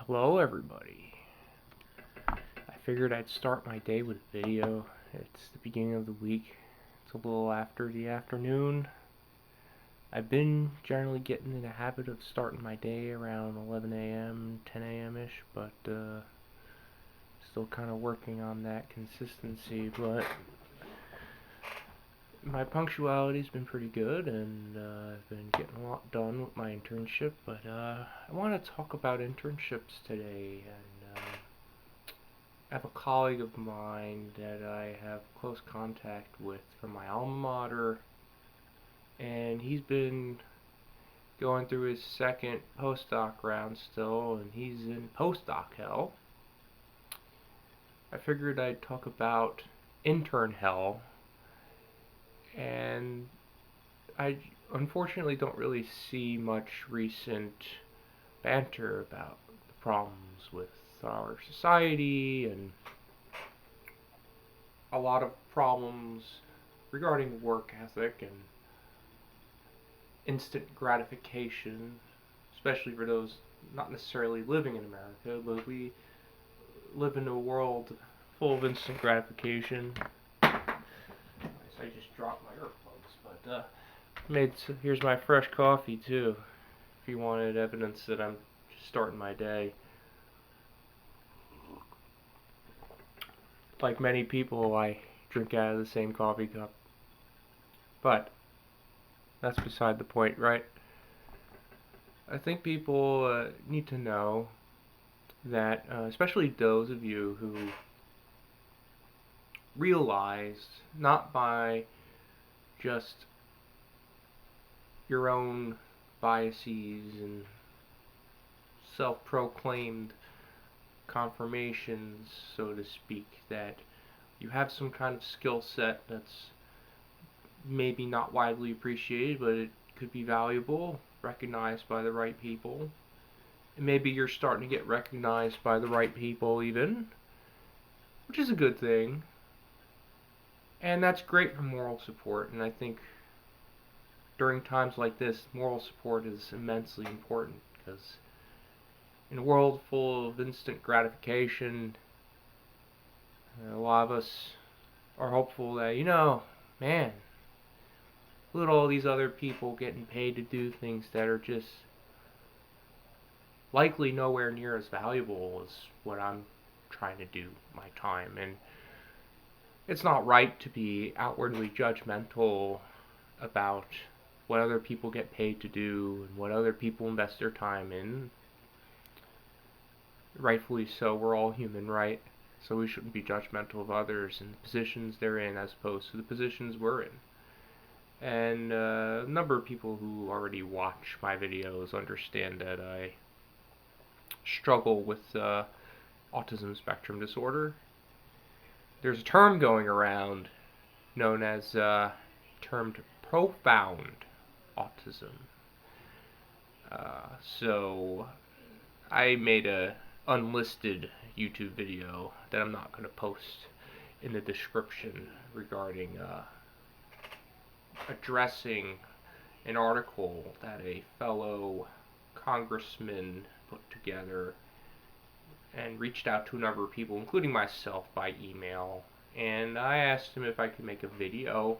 Hello everybody. I figured I'd start my day with a video. It's the beginning of the week. It's a little after the afternoon. I've been generally getting in the habit of starting my day around 11 a.m., 10 a.m. ish, but still kind of working on that consistency, but my punctuality's been pretty good, and I've been getting a lot done with my internship, but I want to talk about internships today, and I have a colleague of mine that I have close contact with from my alma mater, and he's been going through his second postdoc round still, and he's in postdoc hell. I figured I'd talk about intern hell, and I unfortunately don't really see much recent banter about the problems with our society and a lot of problems regarding work ethic and instant gratification, especially for those not necessarily living in America, but we live in a world full of instant gratification. I just dropped my earplugs, but here's my fresh coffee too, if you wanted evidence that I'm just starting my day. Like many people, I drink out of the same coffee cup. But that's beside the point, right? I think people need to know that, especially those of you who realize, not by just your own biases and self-proclaimed confirmations, so to speak, that you have some kind of skill set that's maybe not widely appreciated, but it could be valuable, recognized by the right people. And maybe you're starting to get recognized by the right people even, which is a good thing. And that's great for moral support, and I think during times like this, moral support is immensely important, because in a world full of instant gratification, a lot of us are hopeful that, man, look at all these other people getting paid to do things that are just likely nowhere near as valuable as what I'm trying to do my time. And it's not right to be outwardly judgmental about what other people get paid to do and what other people invest their time in. Rightfully so, we're all human, right? So we shouldn't be judgmental of others and the positions they're in as opposed to the positions we're in. And a number of people who already watch my videos understand that I struggle with autism spectrum disorder. There's a term going around known as termed profound autism. So I made a unlisted YouTube video that I'm not going to post in the description regarding addressing an article that a fellow congressman put together and reached out to a number of people, including myself, by email. And I asked him if I could make a video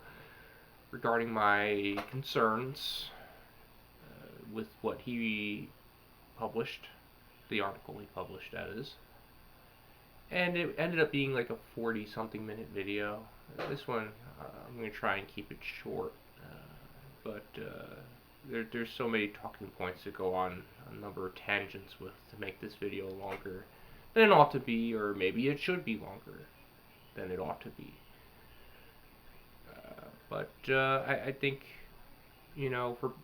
regarding my concerns with what he published, the article he published, that is. And it ended up being like a 40-something minute video. This one, I'm going to try and keep it short, but there's so many talking points that go on a number of tangents with to make this video longer than it ought to be, or maybe it should be longer than it ought to be. But I think,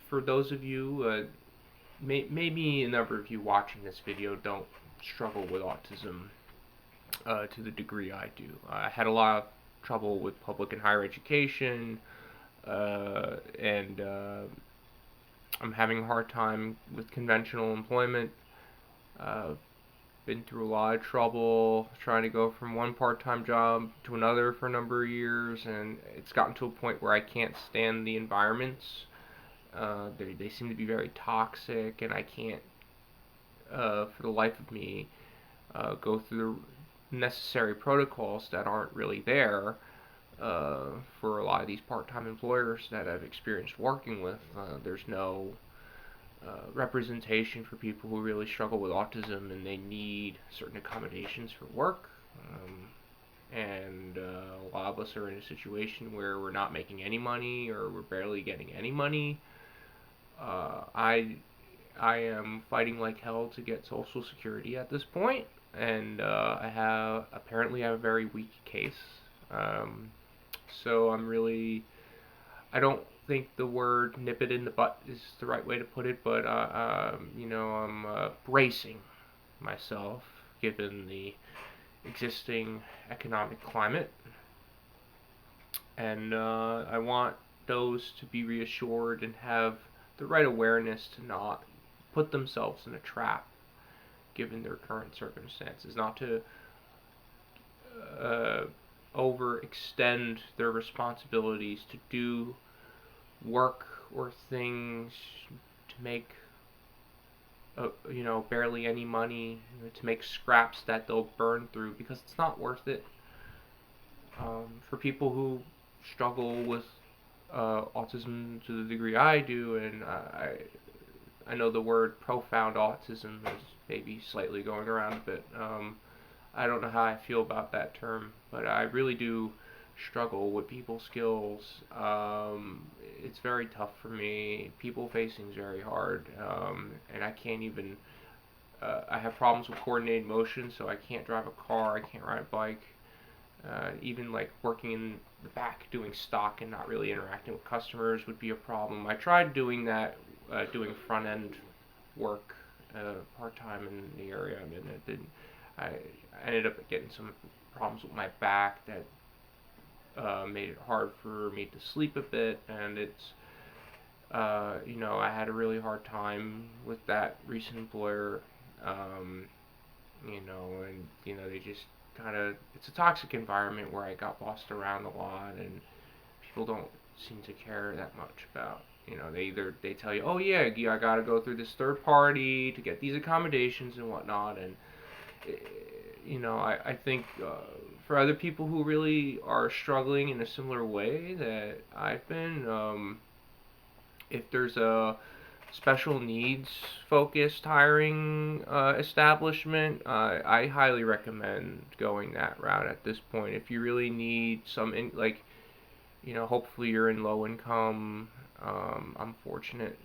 for those of you, maybe a number of you watching this video don't struggle with autism to the degree I do. I had a lot of trouble with public and higher education, and I'm having a hard time with conventional employment. Been through a lot of trouble trying to go from one part-time job to another for a number of years, and it's gotten to a point where I can't stand the environments. They seem to be very toxic, and I can't for the life of me, go through the necessary protocols that aren't really there for a lot of these part-time employers that I've experienced working with. There's no representation for people who really struggle with autism and they need certain accommodations for work. And a lot of us are in a situation where we're not making any money or we're barely getting any money. I am fighting like hell to get Social Security at this point, and I apparently have a very weak case. So I don't think the word nip it in the butt is the right way to put it, but I'm bracing myself given the existing economic climate, and I want those to be reassured and have the right awareness to not put themselves in a trap given their current circumstances, not to overextend their responsibilities to do work or things to make barely any money, to make scraps that they'll burn through, because it's not worth it. For people who struggle with autism to the degree I do, and I know the word profound autism is maybe slightly going around a bit. I don't know how I feel about that term, but I really do struggle with people skills. It's very tough for me. People facing is very hard, and I can't even. I have problems with coordinated motion, so I can't drive a car. I can't ride a bike. Even like working in the back doing stock and not really interacting with customers would be a problem. I tried doing that, doing front end work part time in the area I'm in. It didn't. I ended up getting some problems with my back that made it hard for me to sleep a bit, and it's I had a really hard time with that recent employer, and they just kind of, it's a toxic environment where I got bossed around a lot, and people don't seem to care that much about, they tell you, oh yeah, I gotta go through this third party to get these accommodations and whatnot, and I think for other people who really are struggling in a similar way that I've been, if there's a special needs focused hiring establishment, I highly recommend going that route at this point. If you really need some, hopefully you're in low income. I'm fortunate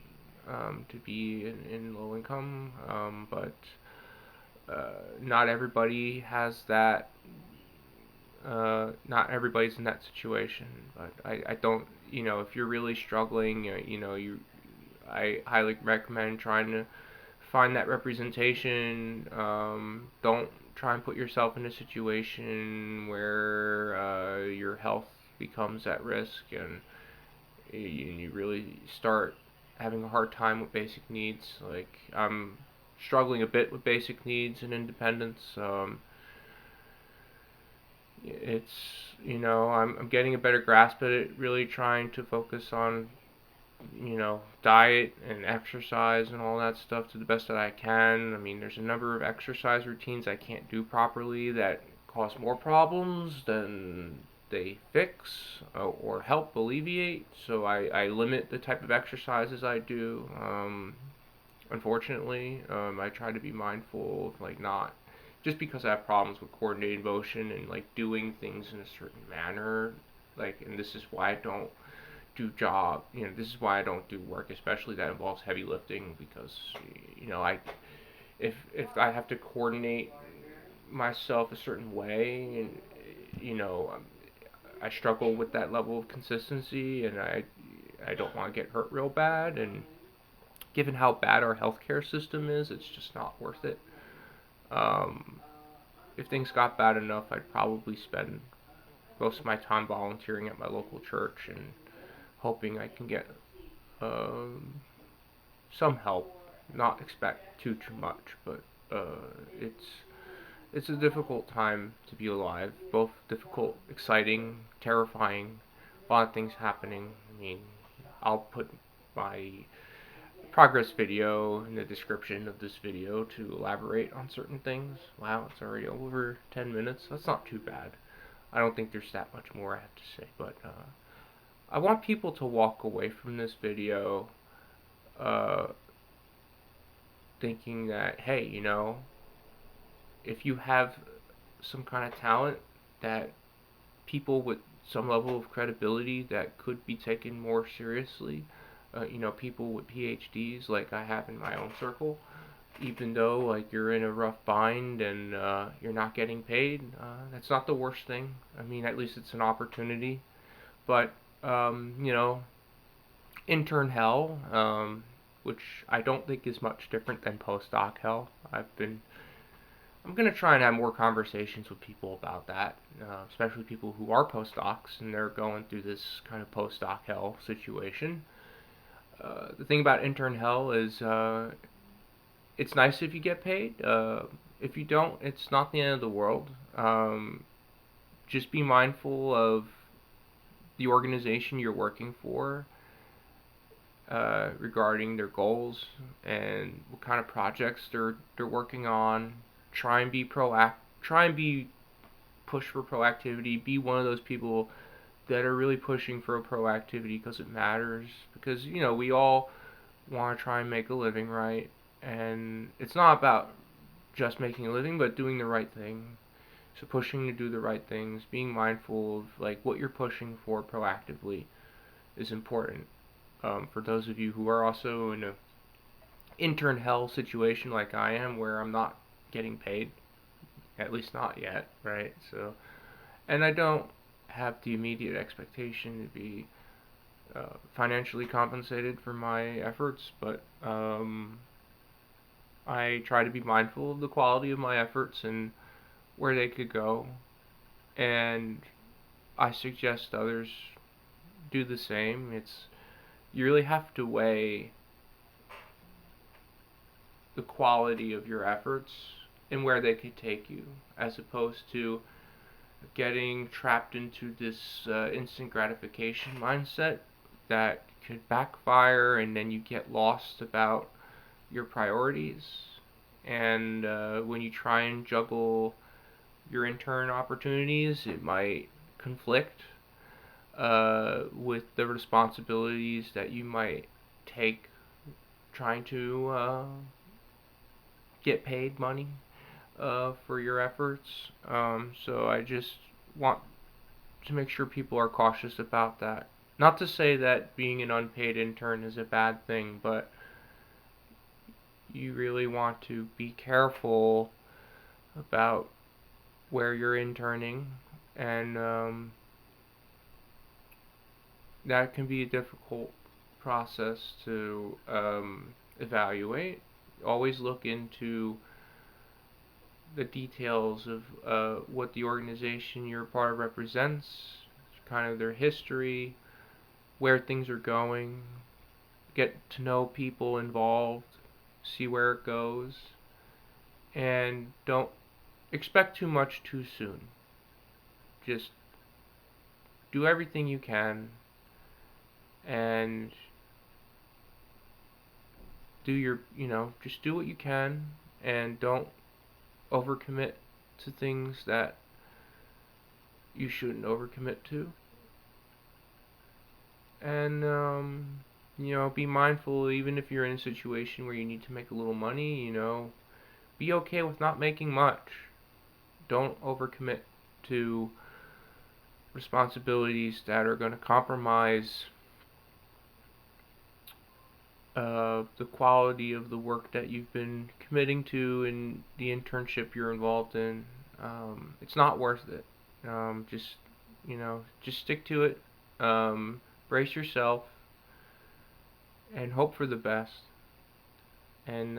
to be in low income, but not everybody has that. Not everybody's in that situation, but I don't. If you're really struggling, I highly recommend trying to find that representation. Don't try and put yourself in a situation where your health becomes at risk and you really start having a hard time with basic needs. Like, I'm struggling a bit with basic needs and independence. It's, I'm getting a better grasp at it, really trying to focus on, diet and exercise and all that stuff to the best that I can. I mean, there's a number of exercise routines I can't do properly that cause more problems than they fix or help alleviate, so I limit the type of exercises I do. Unfortunately, I try to be mindful of not just because I have problems with coordinated motion and doing things in a certain manner, and this is why I don't do this is why I don't do work, especially that involves heavy lifting, because if I have to coordinate myself a certain way, and I struggle with that level of consistency, and I don't want to get hurt real bad, and given how bad our healthcare system is, it's just not worth it. If things got bad enough, I'd probably spend most of my time volunteering at my local church and hoping I can get some help. Not expect too much, but it's a difficult time to be alive. Both difficult, exciting, terrifying, a lot of things happening. I mean, I'll put my progress video in the description of this video to elaborate on certain things. Wow, it's already over 10 minutes. That's not too bad. I don't think there's that much more I have to say, but I want people to walk away from this video thinking that, hey, if you have some kind of talent that people with some level of credibility that could be taken more seriously, people with PhDs like I have in my own circle, even though like you're in a rough bind and you're not getting paid, that's not the worst thing. I mean, at least it's an opportunity. But Intern Hell, which I don't think is much different than postdoc hell. I'm gonna try and have more conversations with people about that, especially people who are postdocs and they're going through this kind of postdoc hell situation. The thing about Intern Hell is it's nice if you get paid. If you don't, it's not the end of the world. Just be mindful of the organization you're working for regarding their goals and what kind of projects they're working on. Try and be push for proactivity. Be one of those people that are really pushing for proactivity because it matters. Because we all want to try and make a living, right? And it's not about just making a living, but doing the right thing. So pushing to do the right things, being mindful of like what you're pushing for proactively is important. For those of you who are also in a intern hell situation like I am, where I'm not getting paid, at least not yet, right? So, and I don't have the immediate expectation to be financially compensated for my efforts, but I try to be mindful of the quality of my efforts and where they could go, and I suggest others do the same. You really have to weigh the quality of your efforts and where they could take you, as opposed to getting trapped into this instant gratification mindset that could backfire, and then you get lost about your priorities. And when you try and juggle your intern opportunities, it might conflict with the responsibilities that you might take trying to get paid money for your efforts. So I just want to make sure people are cautious about that. Not to say that being an unpaid intern is a bad thing, but you really want to be careful about where you're interning, and that can be a difficult process to evaluate. Always look into the details of what the organization you're a part of represents, kind of their history, where things are going, get to know people involved, see where it goes, and don't expect too much too soon. Just do everything you can and just do what you can, and don't overcommit to things that you shouldn't overcommit to. And be mindful, even if you're in a situation where you need to make a little money, be okay with not making much. Don't overcommit to responsibilities that are going to compromise the quality of the work that you've been committing to in the internship you're involved in. It's not worth it. Just stick to it. Brace yourself and hope for the best. And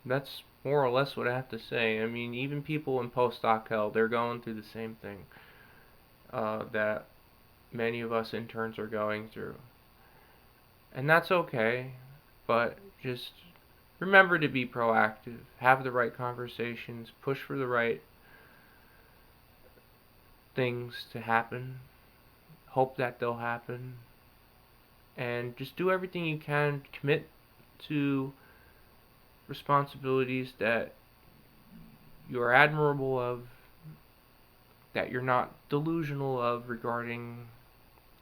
that's more or less what I have to say. I mean, even people in postdoc hell, they're going through the same thing that many of us interns are going through. And that's okay, but just remember to be proactive, have the right conversations, push for the right things to happen, hope that they'll happen, and just do everything you can. Commit to responsibilities that you're admirable of, that you're not delusional of regarding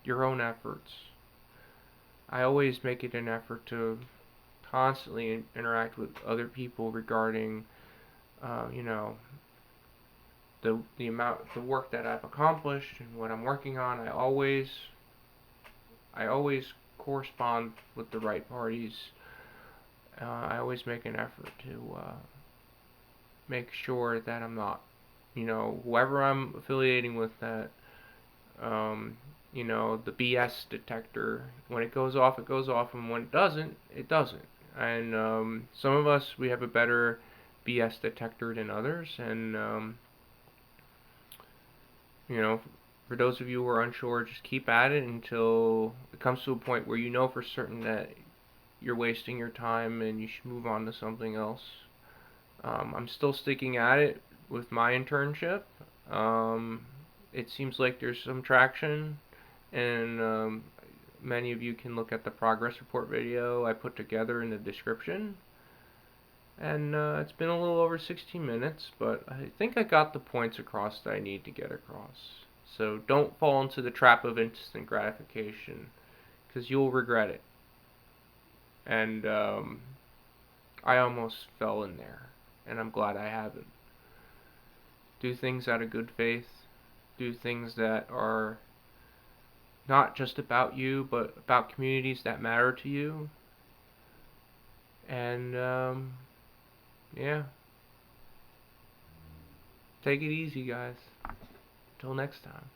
your own efforts. I always make it an effort to constantly interact with other people regarding, you know, the work that I've accomplished and what I'm working on. I always correspond with the right parties. I always make an effort to make sure that I'm not, whoever I'm affiliating with, that, the BS detector, when it goes off, it goes off, and when it doesn't, it doesn't. And some of us, we have a better BS detector than others, and for those of you who are unsure, just keep at it until it comes to a point where you know for certain that you're wasting your time and you should move on to something else. I'm still sticking at it with my internship. It seems like there's some traction, and many of you can look at the progress report video I put together in the description. And it's been a little over 16 minutes, but I think I got the points across that I need to get across. So don't fall into the trap of instant gratification, because you'll regret it. And I almost fell in there, and I'm glad I haven't. Do things out of good faith. Do things that are not just about you, but about communities that matter to you. And yeah. Take it easy, guys. Till next time.